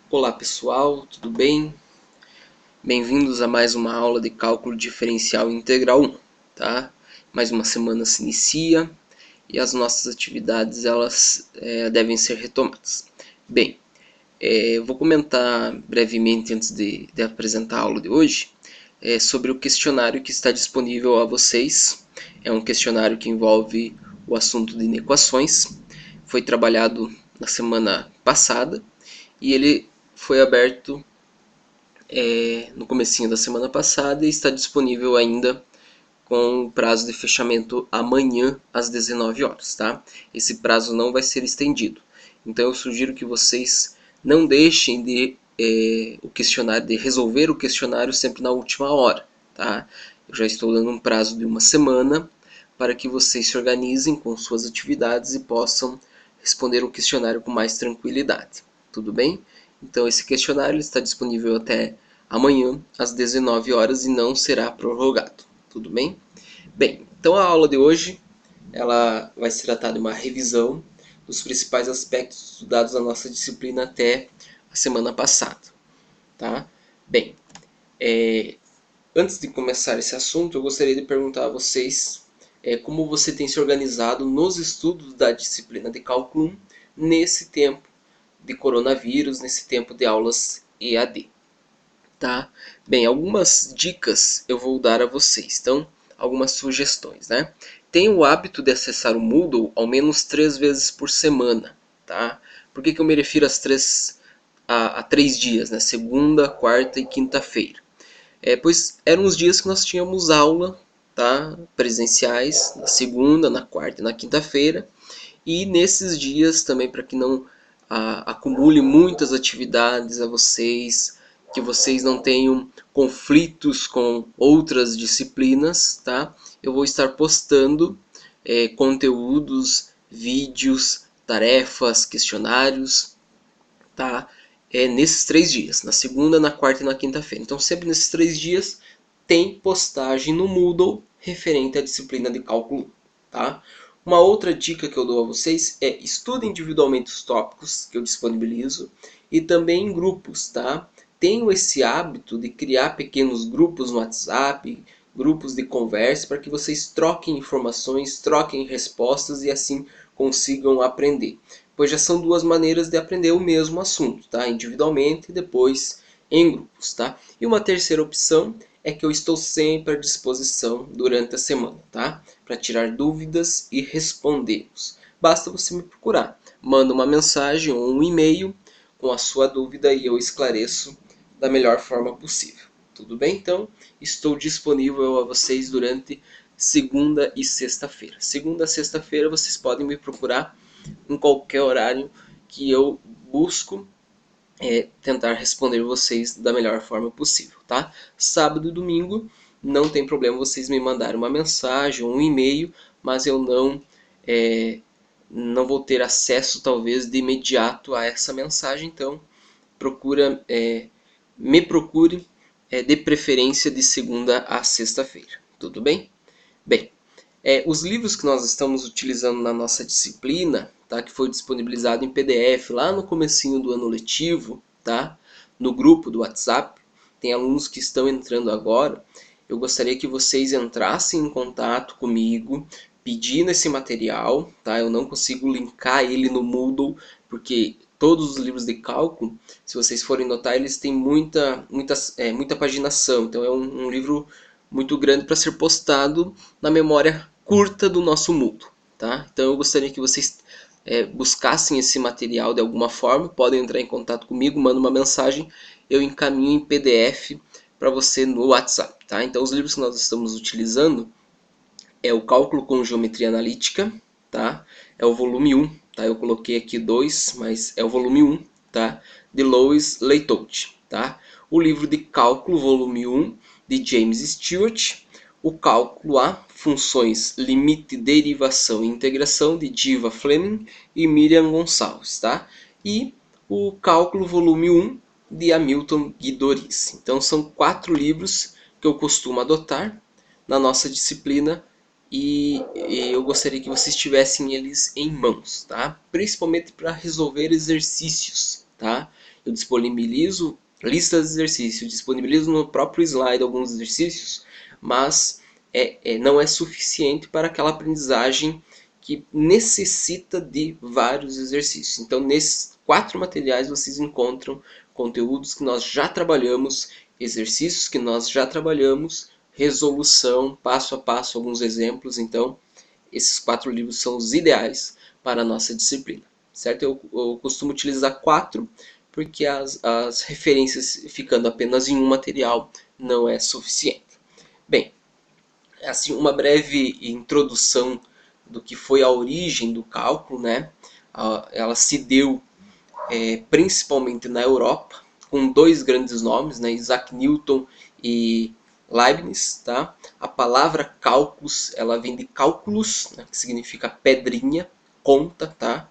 Olá pessoal, tudo bem? Bem-vindos a mais uma aula de cálculo diferencial integral 1, tá? Mais uma semana se inicia e as nossas atividades elas devem ser retomadas. Bem, vou comentar brevemente antes de apresentar a aula de hoje sobre o questionário que está disponível a vocês. É um questionário que envolve o assunto de inequações. Foi trabalhado na semana passada e ele foi aberto no comecinho da semana passada e está disponível ainda com o prazo de fechamento amanhã às 19 horas, tá? Esse prazo não vai ser estendido. Então eu sugiro que vocês não deixem o questionário, de resolver o questionário sempre na última hora, tá? Eu já estou dando um prazo de uma semana para que vocês se organizem com suas atividades e possam responder o questionário com mais tranquilidade. Tudo bem? Então esse questionário está disponível até amanhã às 19 horas e não será prorrogado. Tudo bem? Bem, então a aula de hoje ela vai se tratar de uma revisão dos principais aspectos estudados na nossa disciplina até a semana passada. Tá? Bem, antes de começar esse assunto, eu gostaria de perguntar a vocês como você tem se organizado nos estudos da disciplina de cálculo 1 nesse tempo de coronavírus, nesse tempo de aulas EAD. Tá? Bem, algumas dicas eu vou dar a vocês, então, algumas sugestões, né? Tenha o hábito de acessar o Moodle ao menos 3 vezes por semana, tá? Por que eu me refiro a 3 dias, né? Segunda, quarta e quinta-feira. Pois eram os dias que nós tínhamos aula, tá? Presenciais, na segunda, na quarta e na quinta-feira. E nesses dias também, para que não acumule muitas atividades a vocês, que vocês não tenham conflitos com outras disciplinas, tá? Eu vou estar postando conteúdos, vídeos, tarefas, questionários, tá? Nesses 3 dias, na segunda, na quarta e na quinta-feira. Então, sempre nesses 3 dias tem postagem no Moodle referente à disciplina de cálculo, tá? Uma outra dica que eu dou a vocês é estude individualmente os tópicos que eu disponibilizo e também em grupos, tá? Tenho esse hábito de criar pequenos grupos no WhatsApp, grupos de conversa, para que vocês troquem informações, troquem respostas e assim consigam aprender. Pois já são duas maneiras de aprender o mesmo assunto, tá? Individualmente e depois em grupos, tá? E uma terceira opção é que eu estou sempre à disposição durante a semana, tá? Para tirar dúvidas e respondê-los. Basta você me procurar. Manda uma mensagem ou um e-mail com a sua dúvida e eu esclareço da melhor forma possível. Tudo bem? Então, estou disponível a vocês durante segunda e sexta-feira. Segunda a sexta-feira vocês podem me procurar em qualquer horário que eu busco tentar responder vocês da melhor forma possível, tá? Sábado e domingo não tem problema vocês me mandarem uma mensagem ou um e-mail, mas eu não vou ter acesso talvez de imediato a essa mensagem, então me procure de preferência de segunda a sexta-feira, tudo bem? Bem, os livros que nós estamos utilizando na nossa disciplina, tá, que foi disponibilizado em PDF lá no comecinho do ano letivo, tá, no grupo do WhatsApp, tem alunos que estão entrando agora, eu gostaria que vocês entrassem em contato comigo, pedindo esse material, tá? Eu não consigo linkar ele no Moodle, porque todos os livros de cálculo, se vocês forem notar, eles têm muita paginação, então é um livro muito grande para ser postado na memória curta do nosso Moodle, tá? Então eu gostaria que vocês buscassem esse material de alguma forma, podem entrar em contato comigo, manda uma mensagem, eu encaminho em PDF para você no WhatsApp, tá? Então os livros que nós estamos utilizando é o Cálculo com Geometria Analítica, tá? É o volume 1, tá? Eu coloquei aqui 2, mas é o volume 1, tá? De Louis Leithout, tá? O livro de Cálculo, volume 1, de James Stewart. O Cálculo A, Funções, Limite, Derivação e Integração, de Diva Fleming e Miriam Gonçalves, tá? E o Cálculo, volume 1, de Hamilton Guidoriz. Então são 4 livros que eu costumo adotar na nossa disciplina e eu gostaria que vocês tivessem eles em mãos, tá? Principalmente para resolver exercícios, tá? eu disponibilizo listas de exercícios, disponibilizo no próprio slide alguns exercícios, mas não é suficiente para aquela aprendizagem que necessita de vários exercícios. Então, nesses 4 materiais vocês encontram conteúdos que nós já trabalhamos, exercícios que nós já trabalhamos, resolução, passo a passo, alguns exemplos. Então, esses 4 livros são os ideais para a nossa disciplina, certo? Eu costumo utilizar 4 porque as referências ficando apenas em um material não é suficiente. Bem, assim, uma breve introdução do que foi a origem do cálculo, né? Ela se deu principalmente na Europa, com 2 grandes nomes, né? Isaac Newton e Leibniz. Tá? A palavra cálculos, ela vem de cálculos, né? Que significa pedrinha, conta, tá?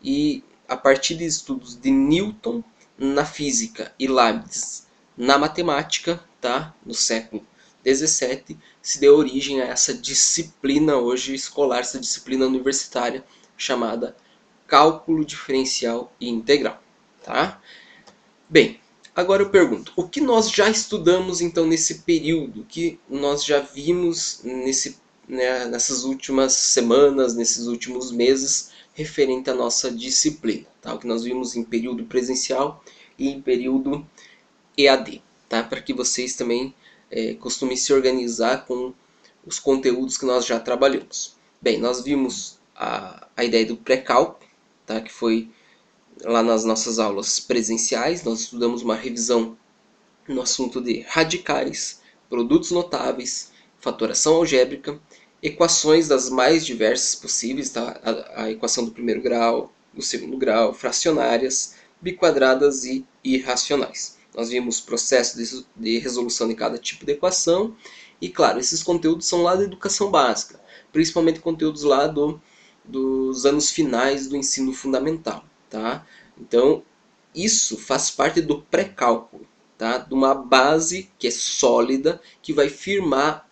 E a partir de estudos de Newton na física e Leibniz na matemática, tá? No século 17, se deu origem a essa disciplina hoje escolar, essa disciplina universitária chamada cálculo diferencial e integral. Tá? Bem, agora eu pergunto, o que nós já estudamos então nesse período, o que nós já vimos nessas últimas semanas, nesses últimos meses, referente à nossa disciplina? Tá? O que nós vimos em período presencial e em período EAD, tá? Para que vocês também costumem se organizar com os conteúdos que nós já trabalhamos. Bem, nós vimos a ideia do pré-cálculo, tá? Que foi lá nas nossas aulas presenciais. Nós estudamos uma revisão no assunto de radicais, produtos notáveis, fatoração algébrica, equações das mais diversas possíveis, tá? A equação do primeiro grau, do segundo grau, fracionárias, biquadradas e irracionais. Nós vimos processos de resolução de cada tipo de equação e, claro, esses conteúdos são lá da educação básica, principalmente conteúdos lá dos anos finais do ensino fundamental. Tá? Então, isso faz parte do pré-cálculo, tá? De uma base que é sólida, que vai firmar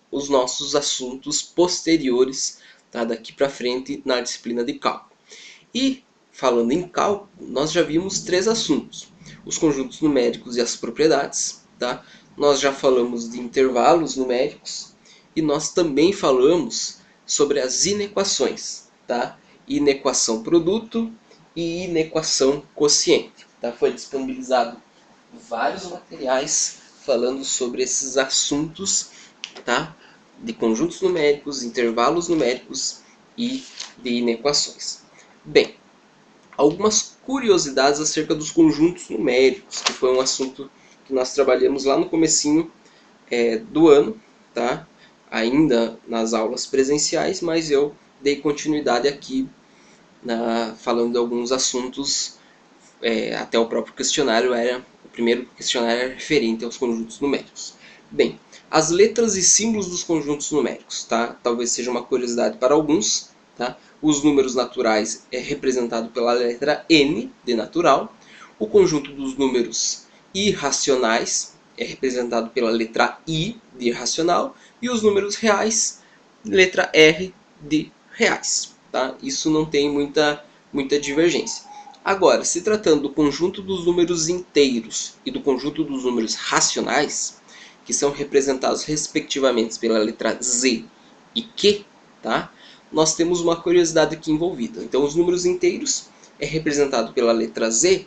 os nossos assuntos posteriores, tá? Daqui para frente na disciplina de cálculo. E, falando em cálculo, nós já vimos 3 assuntos: os conjuntos numéricos e as propriedades. Tá? Nós já falamos de intervalos numéricos e nós também falamos sobre as inequações. Tá? Inequação produto e inequação quociente. Tá? Foi disponibilizado vários materiais falando sobre esses assuntos, tá? De conjuntos numéricos, intervalos numéricos e de inequações. Bem, algumas curiosidades acerca dos conjuntos numéricos, que foi um assunto que nós trabalhamos lá no comecinho do ano, tá? Ainda nas aulas presenciais, mas eu dei continuidade aqui falando de alguns assuntos. Até o próprio questionário o primeiro questionário era referente aos conjuntos numéricos. Bem, as letras e símbolos dos conjuntos numéricos, tá? Talvez seja uma curiosidade para alguns, tá? Os números naturais é representado pela letra N de natural. O conjunto dos números irracionais é representado pela letra I de irracional. E os números reais, letra R de reais. Tá? Isso não tem muita divergência. Agora, se tratando do conjunto dos números inteiros e do conjunto dos números racionais, que são representados respectivamente pela letra Z e Q, tá? Nós temos uma curiosidade aqui envolvida. Então, os números inteiros é representado pela letra Z,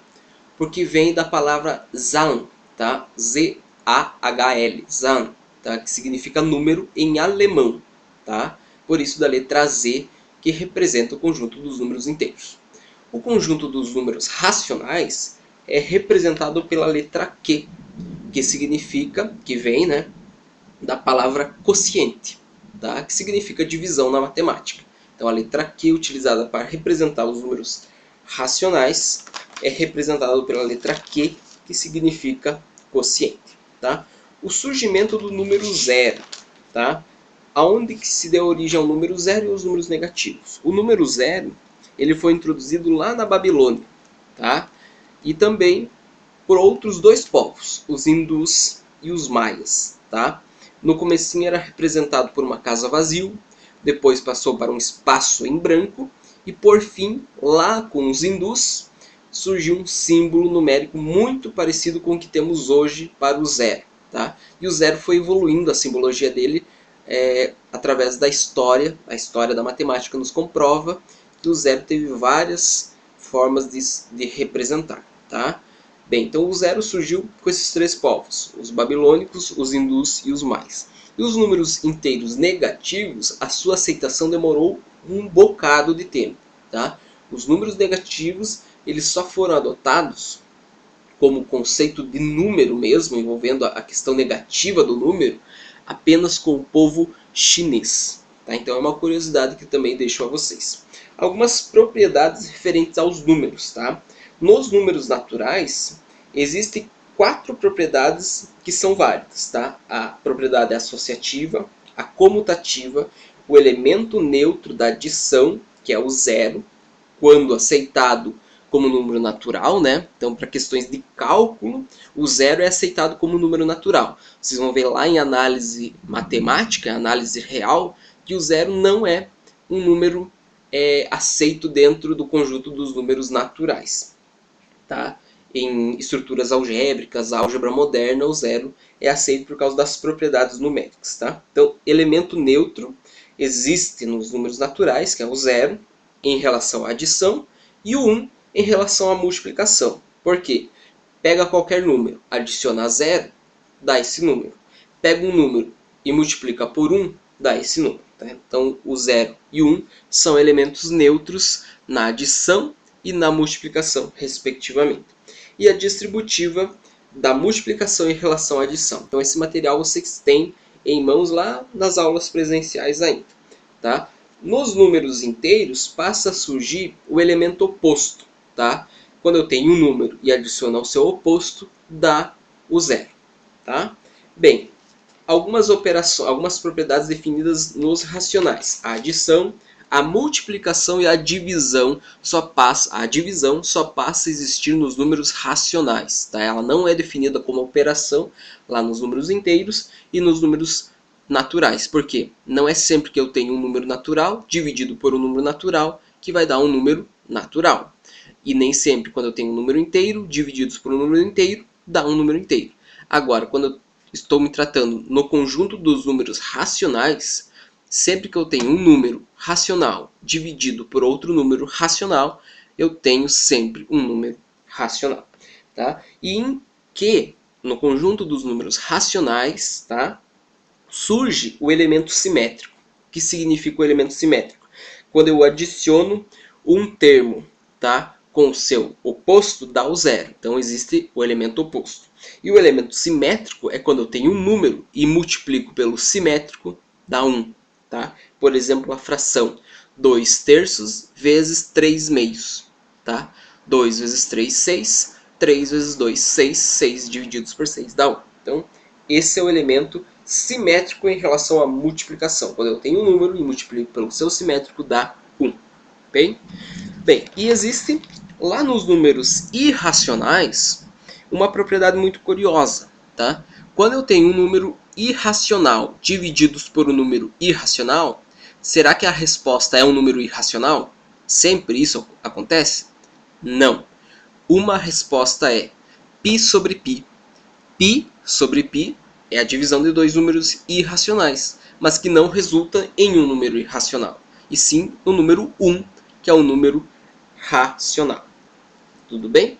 porque vem da palavra Zahl, tá? Z-A-H-L, Zahl, tá? Que significa número em alemão, tá? Por isso da letra Z, que representa o conjunto dos números inteiros. O conjunto dos números racionais é representado pela letra Q, que significa, que vem, né, da palavra quociente, tá? Que significa divisão na matemática. Então a letra Q utilizada para representar os números racionais é representada pela letra Q, que significa quociente. Tá? O surgimento do número zero. Tá? Aonde que se deu origem ao número zero e aos números negativos? O número zero ele foi introduzido lá na Babilônia, tá? E também por outros 2 povos, os hindus e os maias. Tá? No comecinho era representado por uma casa vazio, depois passou para um espaço em branco e por fim, lá com os hindus, surgiu um símbolo numérico muito parecido com o que temos hoje para o zero. Tá? E o zero foi evoluindo a simbologia dele através da história. A história da matemática nos comprova que o zero teve várias formas de representar. Tá? Bem, então o zero surgiu com esses três povos, os babilônicos, os hindus e os mais. E os números inteiros negativos, a sua aceitação demorou um bocado de tempo. Tá? Os números negativos eles só foram adotados como conceito de número mesmo, envolvendo a questão negativa do número, apenas com o povo chinês. Tá? Então é uma curiosidade que também deixo a vocês. Algumas propriedades referentes aos números. Tá? Nos números naturais, existem 4 propriedades que são válidas. Tá? A propriedade associativa, a comutativa, o elemento neutro da adição, que é o zero, quando aceitado como número natural, né? Então, para questões de cálculo, o zero é aceitado como número natural. Vocês vão ver lá em análise matemática, análise real, que o zero não é um número aceito dentro do conjunto dos números naturais. Tá? Em estruturas algébricas, álgebra moderna, o zero é aceito por causa das propriedades numéricas. Tá? Então, elemento neutro existe nos números naturais, que é o zero, em relação à adição, e o 1 em relação à multiplicação. Por quê? Pega qualquer número, adiciona a zero, dá esse número. Pega um número e multiplica por 1, dá esse número. Tá? Então, o 0 e o 1 são elementos neutros na adição e na multiplicação, respectivamente. E a distributiva da multiplicação em relação à adição. Então, esse material vocês têm em mãos lá nas aulas presenciais ainda. Tá? Nos números inteiros passa a surgir o elemento oposto. Tá? Quando eu tenho um número e adiciono ao seu oposto, dá o zero. Tá? Bem, algumas propriedades definidas nos racionais. A adição, a multiplicação e a divisão só passa a existir nos números racionais. Tá? Ela não é definida como operação lá nos números inteiros e nos números naturais. Por quê? Não é sempre que eu tenho um número natural dividido por um número natural que vai dar um número natural. E nem sempre quando eu tenho um número inteiro divididos por um número inteiro, dá um número inteiro. Agora, quando eu estou me tratando no conjunto dos números racionais, sempre que eu tenho um número racional dividido por outro número racional, eu tenho sempre um número racional. Tá? E em que, no conjunto dos números racionais, tá, surge o elemento simétrico. O que significa o elemento simétrico? Quando eu adiciono um termo, tá, com o seu oposto, dá o zero. Então existe o elemento oposto. E o elemento simétrico é quando eu tenho um número e multiplico pelo simétrico, dá 1. Tá? Por exemplo, a fração 2 terços vezes 3 meios. Tá? 2 vezes 3, 6. 3 vezes 2, 6. 6 divididos por 6 dá 1. Então, esse é o elemento simétrico em relação à multiplicação. Quando eu tenho um número e multiplico pelo seu simétrico, dá 1. Bem, e existe lá nos números irracionais uma propriedade muito curiosa. Tá? Quando eu tenho um número irracional divididos por um número irracional, será que a resposta é um número irracional? Sempre isso acontece? Não. Uma resposta é π sobre π. Π sobre π é a divisão de dois números irracionais, mas que não resulta em um número irracional, e sim no número 1, que é um número racional. Tudo bem?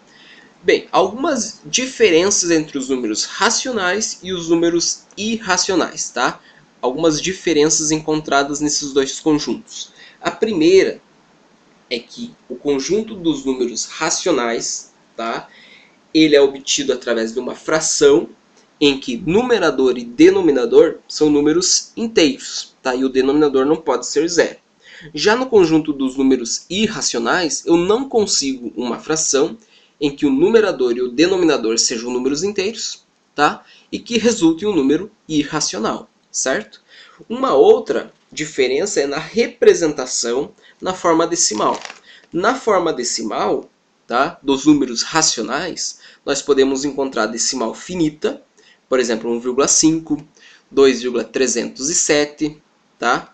Bem, algumas diferenças entre os números racionais e os números irracionais, tá? Algumas diferenças encontradas nesses dois conjuntos. A primeira é que o conjunto dos números racionais, tá, ele é obtido através de uma fração em que numerador e denominador são números inteiros, tá? E o denominador não pode ser zero. Já no conjunto dos números irracionais, eu não consigo uma fração em que o numerador e o denominador sejam números inteiros, tá? E que resulte em um número irracional, certo? Uma outra diferença é na representação na forma decimal. Na forma decimal, tá, dos números racionais, nós podemos encontrar decimal finita, por exemplo, 1,5, 2,307, tá?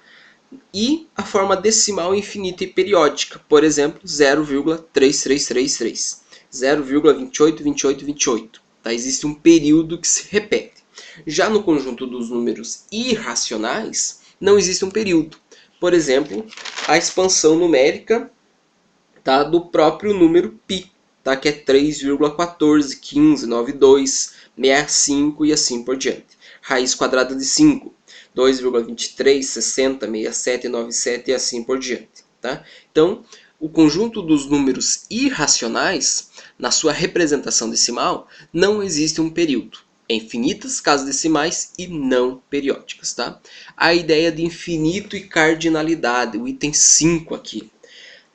E a forma decimal infinita e periódica, por exemplo, 0,3333. 0,282828. Tá? Existe um período que se repete. Já no conjunto dos números irracionais, não existe um período. Por exemplo, a expansão numérica, tá, do próprio número π, tá, que é 3,14159265 e assim por diante. Raiz quadrada de 5, 2,23, 60, 67, 97 e assim por diante. Tá? Então, o conjunto dos números irracionais, na sua representação decimal, não existe um período. É infinitas casas decimais e não periódicas. Tá? A ideia de infinito e cardinalidade, o item 5 aqui.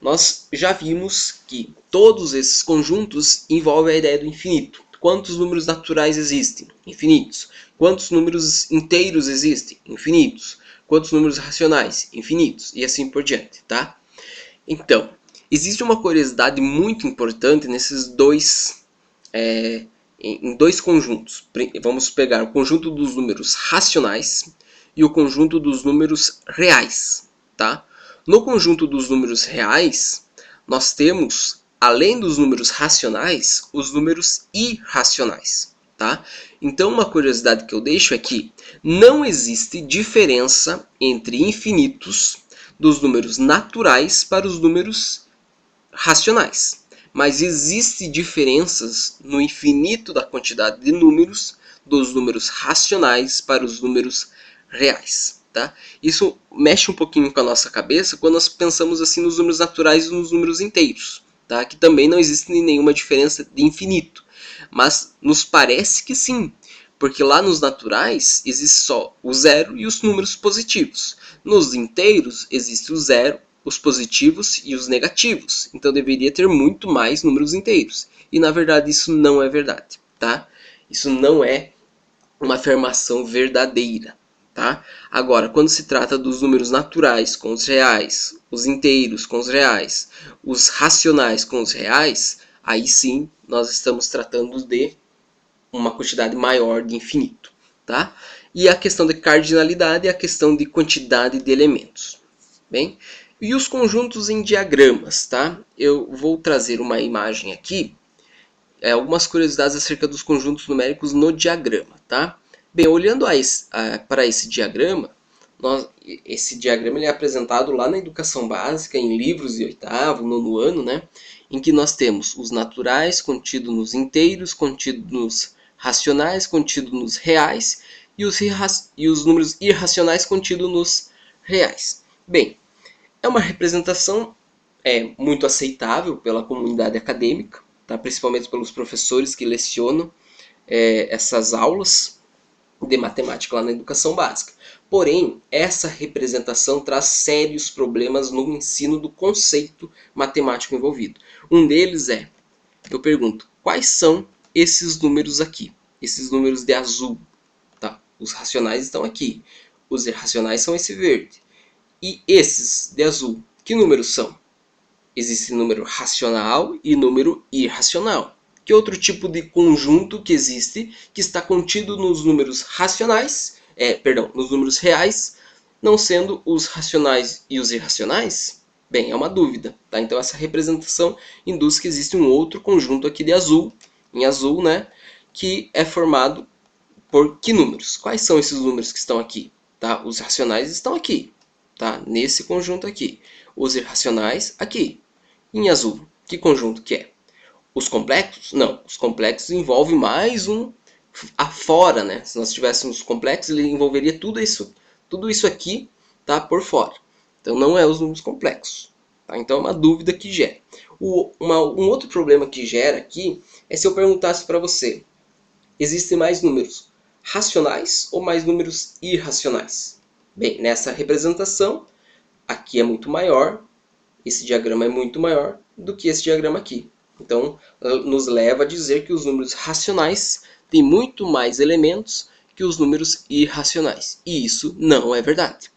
Nós já vimos que todos esses conjuntos envolvem a ideia do infinito. Quantos números naturais existem? Infinitos. Quantos números inteiros existem? Infinitos. Quantos números racionais? Infinitos. E assim por diante, tá? Então, existe uma curiosidade muito importante nesses em dois conjuntos. Vamos pegar o conjunto dos números racionais e o conjunto dos números reais, tá? No conjunto dos números reais, nós temos, além dos números racionais, os números irracionais, tá? Então, uma curiosidade que eu deixo é que não existe diferença entre infinitos dos números naturais para os números racionais. Mas existem diferenças no infinito da quantidade de números dos números racionais para os números reais. Tá? Isso mexe um pouquinho com a nossa cabeça quando nós pensamos assim nos números naturais e nos números inteiros, tá? Que também não existe nenhuma diferença de infinito. Mas nos parece que sim, porque lá nos naturais existe só o zero e os números positivos. Nos inteiros existe o zero, os positivos e os negativos. Então deveria ter muito mais números inteiros. E na verdade isso não é verdade, tá? Isso não é uma afirmação verdadeira, tá? Agora, quando se trata dos números naturais com os reais, os inteiros com os reais, os racionais com os reais, aí sim nós estamos tratando de uma quantidade maior de infinito, tá? E a questão de cardinalidade é a questão de quantidade de elementos. Bem, e os conjuntos em diagramas, tá? Eu vou trazer uma imagem aqui, algumas curiosidades acerca dos conjuntos numéricos no diagrama, tá? Bem, olhando para esse diagrama, esse diagrama ele é apresentado lá na educação básica, em livros de oitavo, nono ano, né? Em que nós temos os naturais contidos nos inteiros, contidos nos racionais, contidos nos reais, e os números irracionais contidos nos reais. Bem, é uma representação muito aceitável pela comunidade acadêmica, tá? Principalmente pelos professores que lecionam essas aulas de matemática lá na educação básica. Porém, essa representação traz sérios problemas no ensino do conceito matemático envolvido. Um deles é, eu pergunto, quais são esses números aqui? Esses números de azul, tá? Os racionais estão aqui. Os irracionais são esse verde. E esses de azul, que números são? Existe número racional e número irracional. Que outro tipo de conjunto que existe que está contido nos números racionais, nos números reais, não sendo os racionais e os irracionais? Bem, é uma dúvida, tá? Então essa representação induz que existe um outro conjunto aqui de azul, em azul, né, que é formado por que números? Quais são esses números que estão aqui? Tá? Os racionais estão aqui, tá? Nesse conjunto aqui. Os irracionais aqui. Em azul, que conjunto que é? Os complexos? Não, os complexos envolvem mais um afora, né? Se nós tivéssemos complexos, ele envolveria tudo isso aqui, tá? Por fora. Então não é os números complexos. Tá? Então é uma dúvida que gera. Um outro problema que gera aqui é se eu perguntasse para você, existem mais números racionais ou mais números irracionais? Bem, nessa representação, aqui é muito maior, esse diagrama é muito maior do que esse diagrama aqui. Então, nos leva a dizer que os números racionais têm muito mais elementos que os números irracionais. E isso não é verdade.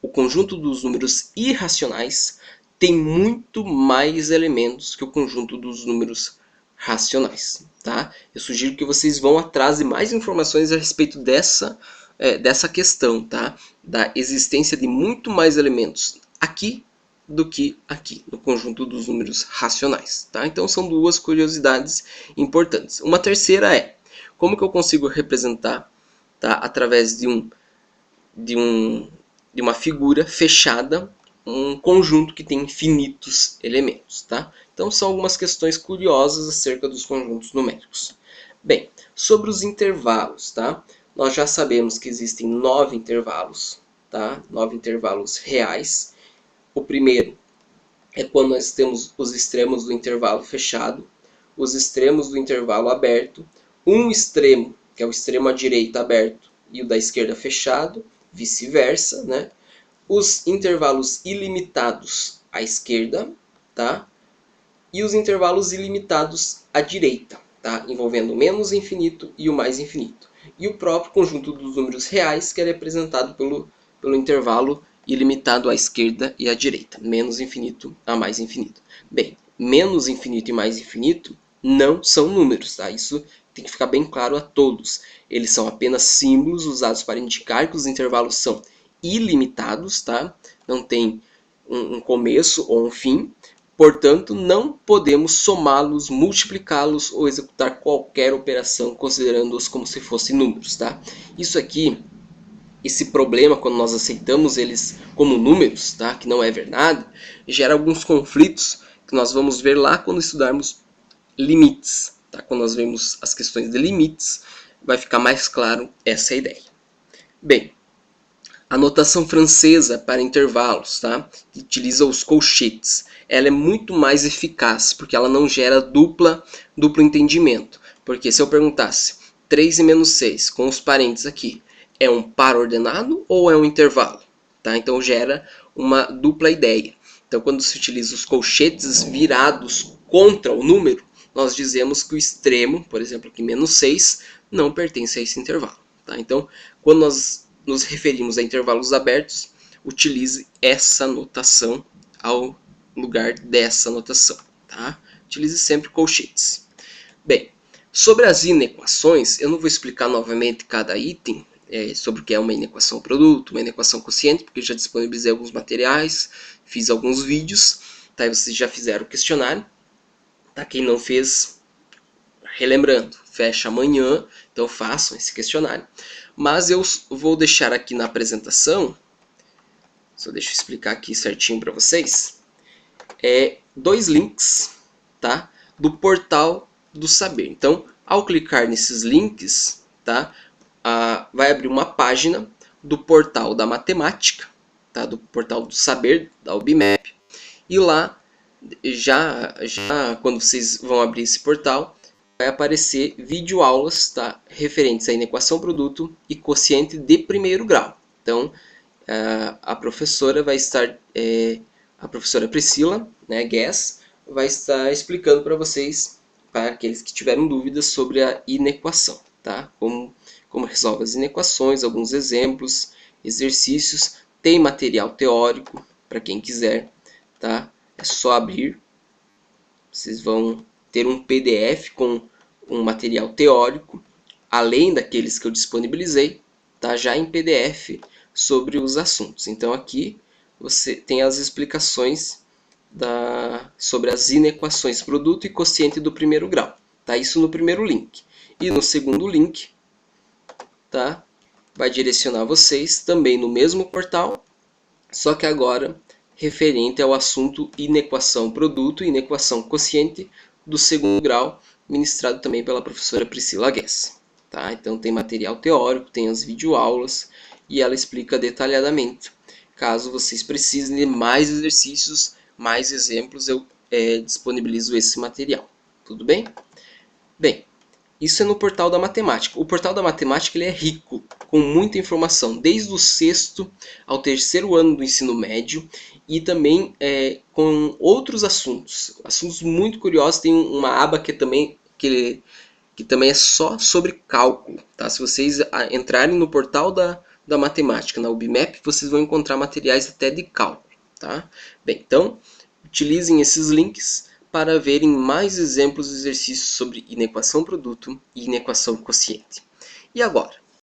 O conjunto dos números irracionais tem muito mais elementos que o conjunto dos números racionais. Tá? Eu sugiro que vocês vão atrás de mais informações a respeito dessa questão, tá? Da existência de muito mais elementos aqui do que aqui, no conjunto dos números racionais. Tá? Então são duas curiosidades importantes. Uma terceira é, como que eu consigo representar, tá, através de uma figura fechada, um conjunto que tem infinitos elementos. Tá? Então são algumas questões curiosas acerca dos conjuntos numéricos. Bem, sobre os intervalos, tá? Nós já sabemos que existem 9 intervalos, tá? 9 intervalos reais. O primeiro é quando nós temos os extremos do intervalo fechado, os extremos do intervalo aberto, um extremo, que é o extremo à direita aberto, e o da esquerda fechado, vice-versa, né? Os intervalos ilimitados à esquerda, tá? E os intervalos ilimitados à direita, tá? Envolvendo o menos infinito e o mais infinito. E o próprio conjunto dos números reais, que é representado pelo intervalo ilimitado à esquerda e à direita, menos infinito a mais infinito. Bem, menos infinito e mais infinito não são números, tá? Isso tem que ficar bem claro a todos. Eles são apenas símbolos usados para indicar que os intervalos são ilimitados, tá? Não tem um começo ou um fim. Portanto, não podemos somá-los, multiplicá-los ou executar qualquer operação considerando-os como se fossem números, tá? Isso aqui, esse problema, quando nós aceitamos eles como números, tá? Que não é verdade, gera alguns conflitos que nós vamos ver lá quando estudarmos limites. Tá? Quando nós vemos as questões de limites, vai ficar mais claro essa ideia. Bem, a notação francesa para intervalos, tá? Que utiliza os colchetes, ela é muito mais eficaz, porque ela não gera duplo entendimento. Porque se eu perguntasse 3 e menos 6 com os parênteses aqui, é um par ordenado ou é um intervalo? Tá? Então gera uma dupla ideia. Então quando se utiliza os colchetes virados contra o número, nós dizemos que o extremo, por exemplo aqui menos 6, não pertence a esse intervalo. Tá? Então quando nós nos referimos a intervalos abertos, utilize essa notação ao lugar dessa notação. Tá? Utilize sempre colchetes. Bem, sobre as inequações, eu não vou explicar novamente cada item, sobre o que é uma inequação produto, uma inequação quociente, porque eu já disponibilizei alguns materiais, fiz alguns vídeos, tá? E vocês já fizeram o questionário. Tá? Quem não fez, relembrando, fecha amanhã, então façam esse questionário. Mas eu vou deixar aqui na apresentação, só deixa eu explicar aqui certinho para vocês, 2 links, tá? Do portal do saber. Então, ao clicar nesses links, tá? Vai abrir uma página do portal da matemática, tá? Do portal do saber, da UBMAP. E lá, já quando vocês vão abrir esse portal, vai aparecer videoaulas, tá? Referentes à inequação produto e quociente de primeiro grau. Então, a professora vai estar, a professora Priscila, né, Guess, vai estar explicando para vocês, para aqueles que tiveram dúvidas sobre a inequação, tá? Como resolve as inequações, alguns exemplos, exercícios, tem material teórico para quem quiser, tá? É só abrir, vocês vão ter um PDF com um material teórico, além daqueles que eu disponibilizei, tá? Já em PDF sobre os assuntos. Então aqui você tem as explicações sobre as inequações produto e quociente do primeiro grau. Tá? Isso no primeiro link. E no segundo link, tá? Vai direcionar vocês também no mesmo portal, só que agora referente ao assunto inequação produto e inequação quociente do segundo grau, ministrado também pela professora Priscila Guess. Tá? Então tem material teórico, tem as videoaulas e ela explica detalhadamente. Caso vocês precisem de mais exercícios, mais exemplos, eu disponibilizo esse material. Tudo bem? Bem, isso é no portal da matemática. O portal da matemática ele é rico, com muita informação, desde o sexto ao terceiro ano do ensino médio e também com outros assuntos. Assuntos muito curiosos, tem uma aba que também é só sobre cálculo. Tá? Se vocês entrarem no portal da matemática, na UBMAP, vocês vão encontrar materiais até de cálculo. Tá? Bem, então, utilizem esses links para verem mais exemplos de exercícios sobre inequação produto e inequação quociente. E agora,